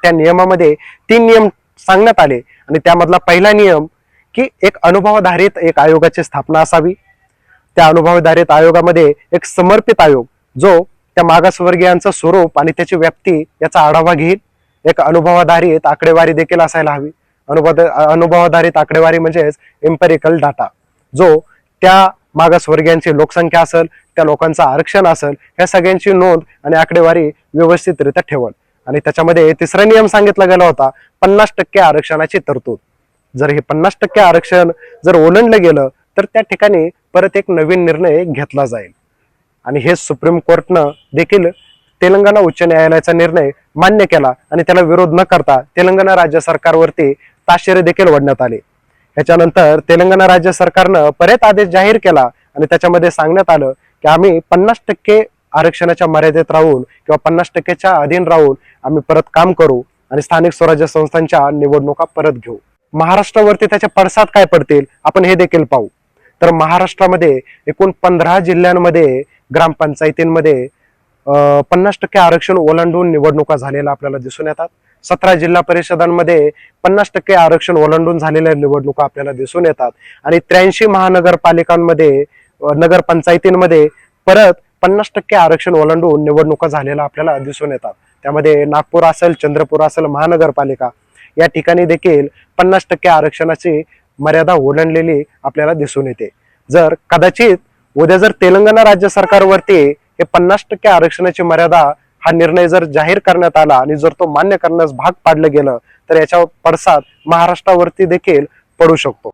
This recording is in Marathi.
त्या नियमामध्ये 3 नियम सांगण्यात आले आणि त्यामधला पहिला नियम की एक अनुभवाधारित एक आयोगाची स्थापना असावी। त्या अनुभवाधारित आयोगामध्ये एक समर्पित आयोग जो त्या मागासवर्गीयांचं स्वरूप आणि त्याची व्याप्ती याचा आढावा घेईल। एक अनुभवाधारित आकडेवारी देखील असायला हवी। अनुभवाधारित आकडेवारी म्हणजेच एम्पेरिकल डाटा जो त्या मागासवर्गीयांची लोकसंख्या असेल, त्या लोकांचं आरक्षण असेल, या सगळ्यांची नोंद आणि आकडेवारी व्यवस्थितरित्या ठेवल। आणि त्याच्यामध्ये तिसरा नियम सांगितला गेला होता 50% आरक्षणाची तरतूद। जर हे 50% आरक्षण जर ओलांडलं गेलं तर त्या ठिकाणी परत एक नवीन निर्णय घेतला जाईल। आणि हे सुप्रीम कोर्टनं देखील तेलंगणा उच्च न्यायालयाचा निर्णय मान्य केला आणि त्याला विरोध न करता तेलंगणा राज्य सरकारवरती ताशेरे देखील ओढण्यात आले। याच्यानंतर तेलंगणा राज्य सरकारनं परत आदेश जाहीर केला आणि त्याच्यामध्ये सांगण्यात आलं की आम्ही 50% आरक्षणाच्या मर्यादेत राहून किंवा 50%च्या अधीन राहून आम्ही परत काम करू आणि स्थानिक स्वराज्य संस्थांच्या निवडणुका परत घेऊ। महाराष्ट्रावरती त्याचे पडसाद काय पडतील आपण हे देखील पाहू। तर महाराष्ट्रामध्ये एकूण 15 जिल्ह्यांमध्ये ग्रामपंचायतींमध्ये 50% आरक्षण ओलांडून निवडणुका झालेल्या आपल्याला दिसून येतात। 17 जिल्हा परिषदांमध्ये 50% आरक्षण ओलांडून झालेल्या निवडणुका आपल्याला दिसून येतात आणि 83 महानगरपालिकांमध्ये नगरपंचायतींमध्ये परत 50% आरक्षण ओलांडून निवडणुका झालेल्या आपल्याला दिसून येतात। त्यामध्ये नागपूर असेल, चंद्रपूर असेल महानगरपालिका या ठिकाणी देखील 50% आरक्षणाची मर्यादा ओलांडलेली आपल्याला दिसून येते। जर कदाचित उद्या जर तेलंगणा राज्य सरकारवरती हे 50% आरक्षणाची मर्यादा हा निर्णय जर जाहीर करण्यात आला आणि जर तो मान्य करण्यास भाग पाडलं गेलं तर याच्या पडसाद महाराष्ट्रावरती देखील पडू शकतो।